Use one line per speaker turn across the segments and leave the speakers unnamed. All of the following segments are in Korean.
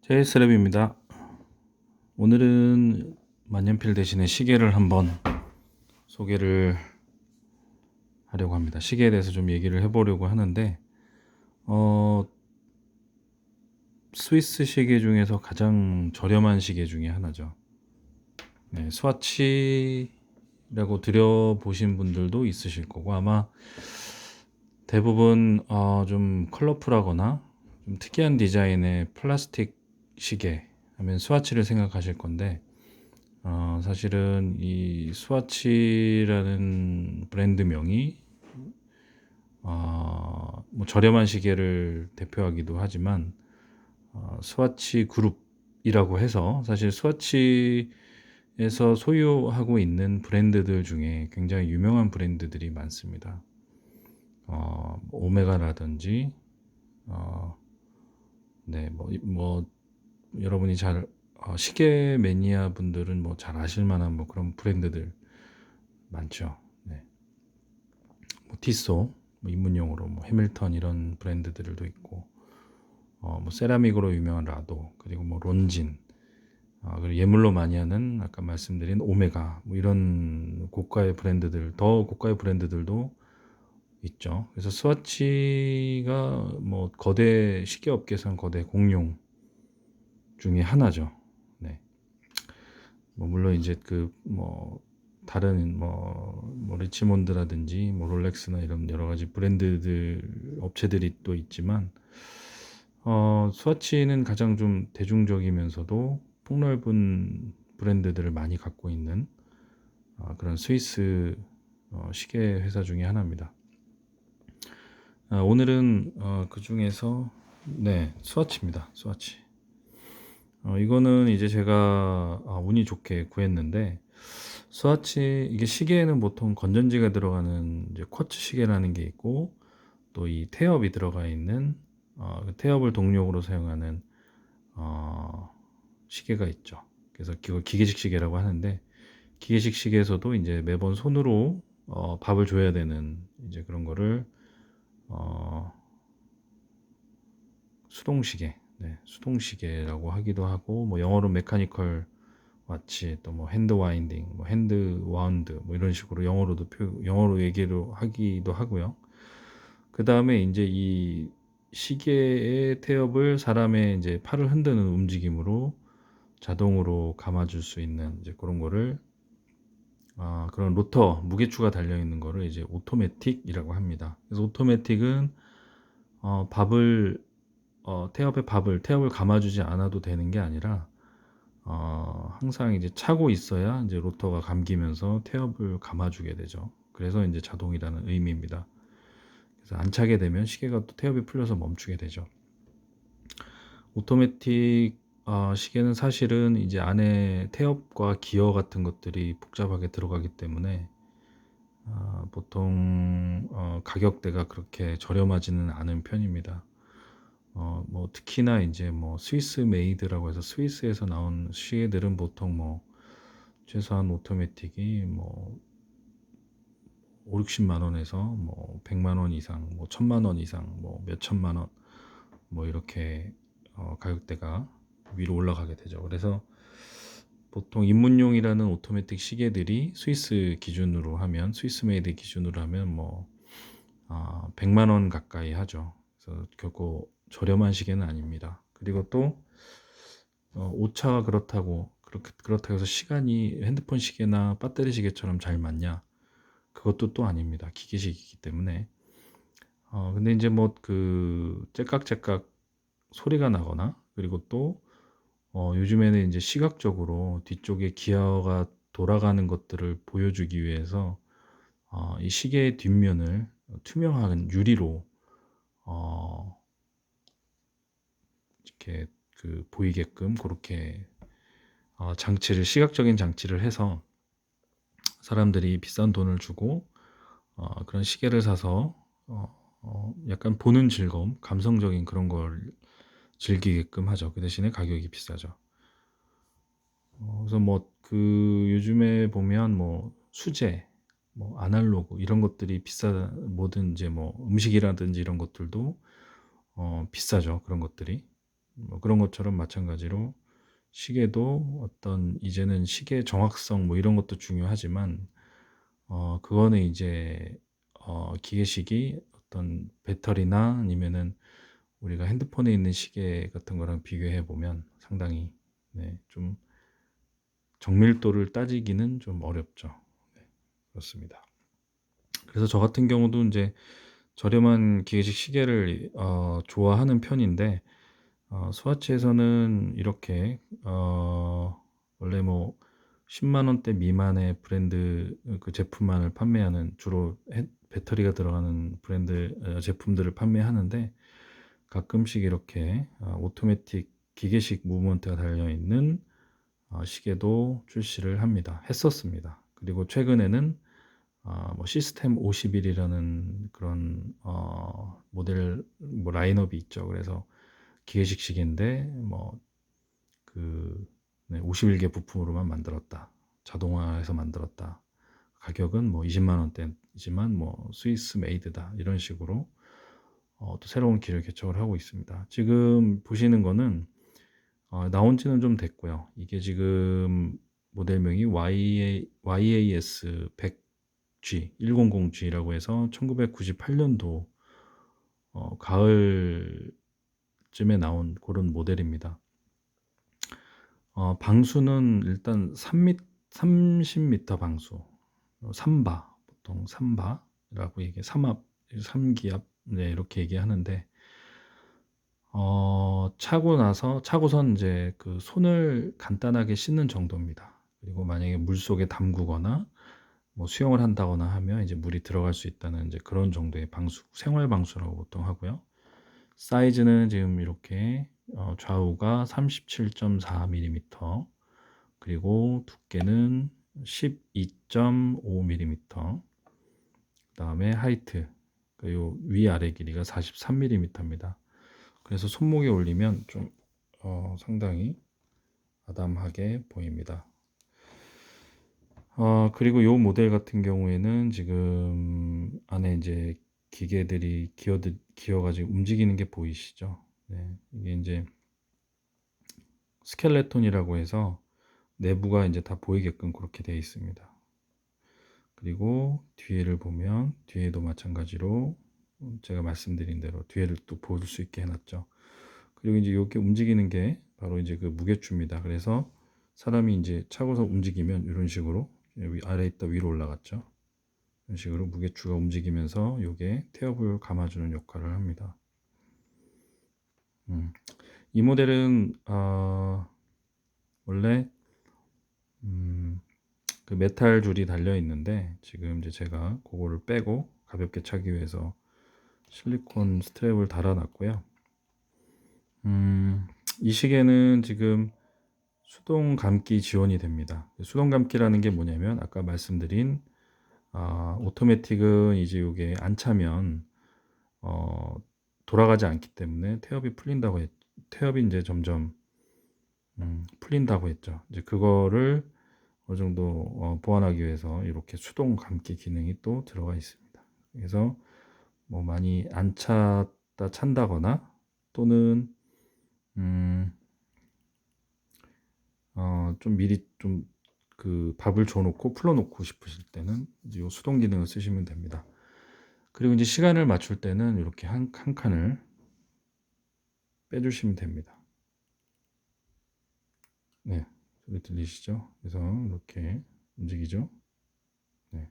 제이스랩입니다. 오늘은 만년필 대신에 시계를 한번 소개를 하려고 합니다. 시계에 대해서 좀 얘기를 해보려고 하는데 스위스 시계 중에서 가장 저렴한 시계 중에 하나죠. 네, 스와치라고 들여보신 분들도 있으실 거고, 아마 대부분 좀 컬러풀하거나 좀 특이한 디자인의 플라스틱 시계 하면 스와치를 생각하실 건데, 사실은 이 스와치라는 브랜드명이 뭐 저렴한 시계를 대표하기도 하지만, 스와치 그룹이라고 해서 사실 스와치에서 소유하고 있는 브랜드들 중에 굉장히 유명한 브랜드들이 많습니다. 오메가라든지, 네, 뭐 여러분이 잘 시계 매니아 분들은 뭐 잘 아실 만한 뭐 그런 브랜드들 많죠. 네. 뭐 티소, 뭐 입문용으로 뭐 해밀턴 이런 브랜드들도 있고, 뭐 세라믹으로 유명한 라도, 그리고 뭐 론진, 그리고 예물로 많이 하는 아까 말씀드린 오메가, 뭐 이런 고가의 브랜드들, 더 고가의 브랜드들도 있죠. 그래서 스와치가 뭐 거대 시계 업계상 거대 공룡 중에 하나죠. 네. 뭐 물론 이제 그 뭐 다른 뭐 리치몬드라든지 뭐 롤렉스나 이런 여러 가지 브랜드들 업체들이 또 있지만, 스와치는 가장 좀 대중적이면서도 폭넓은 브랜드들을 많이 갖고 있는 그런 스위스 시계 회사 중에 하나입니다. 오늘은 그 중에서 네, 스와치입니다. 스와치. 이거는 이제 제가 운이 좋게 구했는데, 스와치 이게 시계에는 보통 건전지가 들어가는 이제 쿼츠 시계라는 게 있고, 또 이 태엽이 들어가 있는 그 태엽을 동력으로 사용하는 시계가 있죠. 그래서 그걸 기계식 시계라고 하는데, 기계식 시계에서도 이제 매번 손으로 밥을 줘야 되는 이제 그런 거를 어, 수동시계, 네, 수동시계라고 하기도 하고, 뭐 영어로 메카니컬 와치, 또 뭐 핸드 와인딩, 뭐 핸드 와운드, 뭐 이런 식으로 영어로 얘기를 하기도 하고요. 그 다음에 이제 이 시계의 태엽을 사람의 이제 팔을 흔드는 움직임으로 자동으로 감아줄 수 있는 이제 그런 거를, 그런 로터 무게추가 달려 있는 거를 이제 오토매틱이라고 합니다. 그래서 오토매틱은 밥을 태엽을 감아주지 않아도 되는 게 아니라, 항상 이제 차고 있어야 이제 로터가 감기면서 태엽을 감아주게 되죠. 그래서 이제 자동이라는 의미입니다. 그래서 안 차게 되면 시계가 또 태엽이 풀려서 멈추게 되죠. 오토매틱 시계는 사실은 이제 안에 태엽과 기어 같은 것들이 복잡하게 들어가기 때문에 보통 가격대가 그렇게 저렴하지는 않은 편입니다. 뭐 특히나 이제 뭐 스위스 메이드라고 해서 스위스에서 나온 시계들은 보통 뭐 최소한 오토매틱이 뭐 5, 60만 원에서 뭐 100만 원 이상, 뭐 1000만 원 이상, 뭐 몇천만 원, 뭐 이렇게 가격대가 위로 올라가게 되죠. 그래서 보통 입문용이라는 오토매틱 시계들이 스위스 메이드 기준으로 하면 뭐 100만 원 가까이 하죠. 그래서 결코 저렴한 시계는 아닙니다. 그리고 또 오차가 그렇다고 해서 시간이 핸드폰 시계나 배터리 시계처럼 잘 맞냐? 그것도 또 아닙니다. 기계식이기 때문에. 근데 이제 뭐 그 째깍째깍 소리가 나거나, 그리고 또 요즘에는 이제 시각적으로 뒤쪽에 기어가 돌아가는 것들을 보여주기 위해서 이 시계의 뒷면을 투명한 유리로 어, 이렇게 그 보이게끔 그렇게 시각적인 장치를 해서 사람들이 비싼 돈을 주고 그런 시계를 사서 약간 보는 즐거움, 감성적인 그런 걸 즐기게끔 하죠. 그 대신에 가격이 비싸죠. 그래서 뭐 그 요즘에 보면 뭐 수제, 뭐 아날로그 이런 것들이 뭐든 이제 뭐 음식이라든지 이런 것들도 비싸죠. 그런 것들이. 뭐 그런 것처럼 마찬가지로 시계도 어떤 이제는 시계 정확성 뭐 이런 것도 중요하지만 그거는 이제 기계식이 어떤 배터리나 아니면은 우리가 핸드폰에 있는 시계 같은 거랑 비교해 보면 상당히 좀 정밀도를 따지기는 좀 어렵죠. 네, 그렇습니다. 그래서 저 같은 경우도 이제 저렴한 기계식 시계를 좋아하는 편인데 스와치에서는 이렇게 원래 뭐 10만 원대 미만의 브랜드 그 제품만을 판매하는 주로 배터리가 들어가는 브랜드 제품들을 판매하는데 가끔씩 이렇게 오토매틱 기계식 무브먼트가 달려 있는 시계도 출시를 합니다. 했었습니다. 그리고 최근에는 뭐 시스템 51이라는 그런 모델 뭐 라인업이 있죠. 그래서 기계식 시계인데 그 51개 부품으로만 만들었다. 자동화해서 만들었다. 가격은 뭐 20만 원대지만 뭐 스위스 메이드다. 이런 식으로 또 새로운 길을 개척을 하고 있습니다. 지금 보시는 거는 나온 지는 좀 됐고요. 이게 지금 모델명이 YAS 100G, 100G라고 해서 1998년도 가을쯤에 나온 그런 모델입니다. 방수는 일단 30m 방수, 3바, 보통 3바라고 얘기해, 3압, 3기압, 네, 이렇게 얘기하는데, 차고선 이제 그 손을 간단하게 씻는 정도입니다. 그리고 만약에 물 속에 담그거나 뭐 수영을 한다거나 하면 이제 물이 들어갈 수 있다는 이제 그런 정도의 방수, 생활 방수라고 보통 하고요. 사이즈는 지금 이렇게 좌우가 37.4mm, 그리고 두께는 12.5mm, 그다음에 하이트, 요 위아래 길이가 43mm입니다. 그래서 손목에 올리면 좀 상당히 아담하게 보입니다. 그리고 요 모델 같은 경우에는 지금 안에 이제 기계들이 기어가지고 움직이는 게 보이시죠? 네, 이게 이제 스켈레톤이라고 해서 내부가 이제 다 보이게끔 그렇게 되어 있습니다. 그리고 뒤에를 보면 뒤에도 마찬가지로 제가 말씀드린 대로 뒤에를 또 볼 수 있게 해놨죠. 그리고 이제 이렇게 움직이는 게 바로 이제 그 무게추입니다. 그래서 사람이 이제 차고서 움직이면 이런 식으로 아래 있다 위로 올라갔죠. 이런 식으로 무게추가 움직이면서 이게 태엽을 감아주는 역할을 합니다. 이 모델은 원래 그 메탈 줄이 달려 있는데 지금 이제 제가 그거를 빼고 가볍게 차기 위해서 실리콘 스트랩을 달아놨고요. 이 시계는 지금 수동 감기 지원이 됩니다. 수동 감기라는 게 뭐냐면 아까 말씀드린 오토매틱은 이제 이게 안 차면 돌아가지 않기 때문에 태엽이 이제 점점 풀린다고 했죠. 이제 그거를 어느 정도 보완하기 위해서 이렇게 수동 감기 기능이 또 들어가 있습니다. 그래서 뭐 많이 안 찬다거나 또는 좀 미리 좀 그 밥을 줘놓고 풀어놓고 싶으실 때는 이제 요 수동 기능을 쓰시면 됩니다. 그리고 이제 시간을 맞출 때는 이렇게 한 칸을 빼주시면 됩니다. 네, 소리 들리시죠? 그래서 이렇게 움직이죠. 네.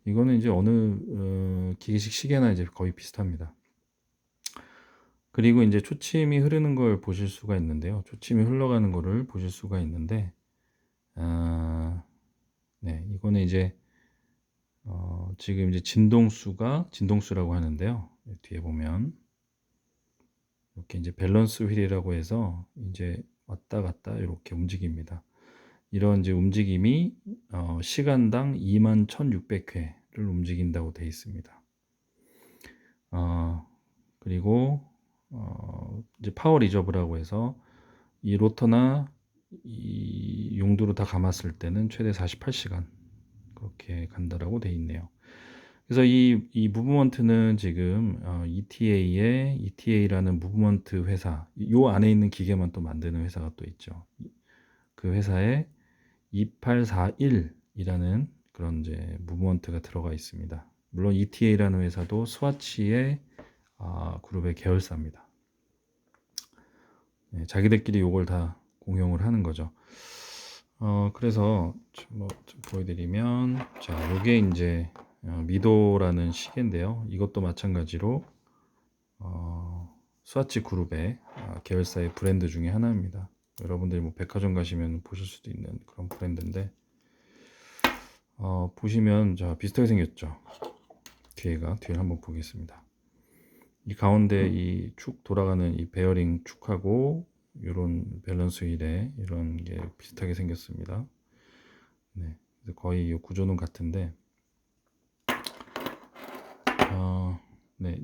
이거는 이제 어느 기계식 시계나 이제 거의 비슷합니다. 그리고 이제 초침이 흐르는 걸 보실 수가 있는데요. 초침이 흘러가는 거를 보실 수가 있는데, 네, 이거는 이제 지금 이제 진동수라고 하는데요. 뒤에 보면 이렇게 이제 밸런스 휠이라고 해서 이제 왔다 갔다 이렇게 움직입니다. 이런 이제 움직임이 시간당 21,600회를 움직인다고 되어 있습니다. 그리고 이제 파워 리저브라고 해서 이 로터나 이 용도로 다 감았을 때는 최대 48시간 그렇게 간다라고 되어 있네요. 그래서 이 무브먼트는 지금 ETA라는 무브먼트 회사, 요 안에 있는 기계만 또 만드는 회사가 또 있죠. 그 회사에 2841이라는 그런 이제 무브먼트가 들어가 있습니다. 물론 ETA라는 회사도 스와치의 그룹의 계열사입니다. 네, 자기들끼리 요걸 다 공용을 하는 거죠. 그래서 좀 보여드리면, 자, 요게 이제 미도라는 시계인데요. 이것도 마찬가지로 스와치 그룹의 계열사의 브랜드 중에 하나입니다. 여러분들이 뭐 백화점 가시면 보실 수도 있는 그런 브랜드인데, 보시면 자 비슷하게 생겼죠. 뒤를 한번 보겠습니다. 이 가운데 이 축 돌아가는 이 베어링 축하고 이런 밸런스 휠에 이런 게 비슷하게 생겼습니다. 네, 거의 이 구조는 같은데, 네,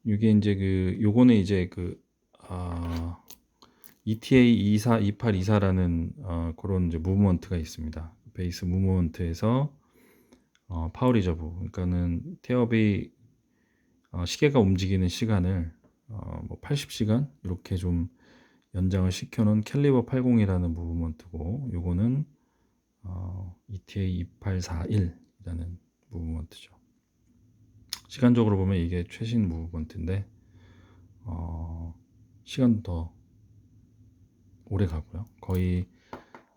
이게 이제 요거는 이제 ETA 2824라는 그런 이제 무브먼트가 있습니다. 베이스 무브먼트에서 파워 리저브, 그러니까는 태엽이 시계가 움직이는 시간을 뭐 80시간 이렇게 좀 연장을 시켜놓은 캘리버 80이라는 무브먼트고, 요거는 ETA 2841이라는 무브먼트죠. 시간적으로 보면 이게 최신 무브먼트인데 시간도 더 오래 가고요. 거의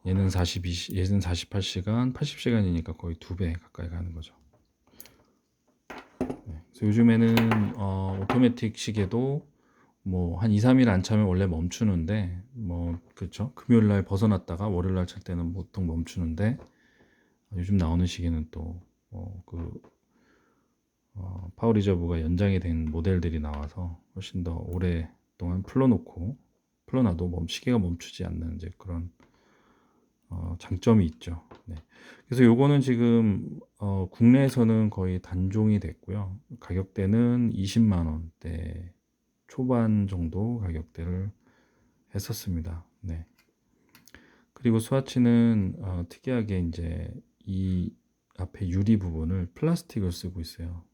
얘는 48시간, 80시간이니까 거의 2배 가까이 가는 거죠. 네. 그래서 요즘에는 오토매틱 시계도 뭐 한 2, 3일 안 차면 원래 멈추는데, 뭐 그렇죠. 금요일 날 벗어났다가 월요일 날 찰 때는 보통 멈추는데, 요즘 나오는 시계는 또 파워 리저브가 연장이 된 모델들이 나와서 훨씬 더 오랫동안 풀어놔도 시계가 멈추지 않는 이제 그런 장점이 있죠. 네. 그래서 요거는 지금 국내에서는 거의 단종이 됐고요. 가격대는 20만 원대 초반 정도 가격대를 했었습니다. 네. 그리고 스와치는 특이하게 이제 이 앞에 유리 부분을 플라스틱을 쓰고 있어요.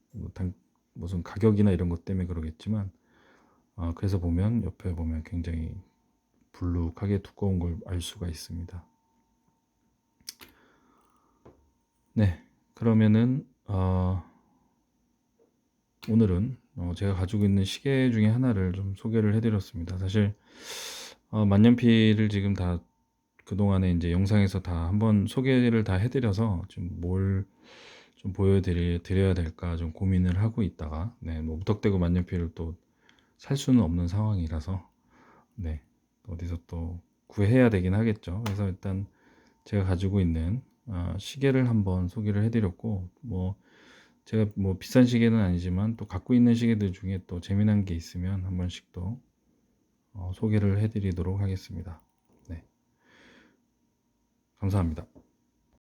무슨 가격이나 이런 것 때문에 그러겠지만, 그래서 보면 옆에 보면 굉장히 불룩하게 두꺼운 걸 알 수가 있습니다. 네, 그러면은 오늘은 제가 가지고 있는 시계 중에 하나를 좀 소개를 해드렸습니다. 사실 만년필을 지금 다 그동안에 이제 영상에서 다 한번 소개를 다 해드려서 좀 뭘 좀 보여드려야 될까 좀 고민을 하고 있다가, 네, 뭐 무턱대고 만년필을 또 살 수는 없는 상황이라서, 네, 어디서 또 구해야 되긴 하겠죠. 그래서 일단 제가 가지고 있는 시계를 한번 소개를 해드렸고, 뭐 제가 뭐 비싼 시계는 아니지만 또 갖고 있는 시계들 중에 또 재미난 게 있으면 한 번씩 또 소개를 해드리도록 하겠습니다. 네, 감사합니다.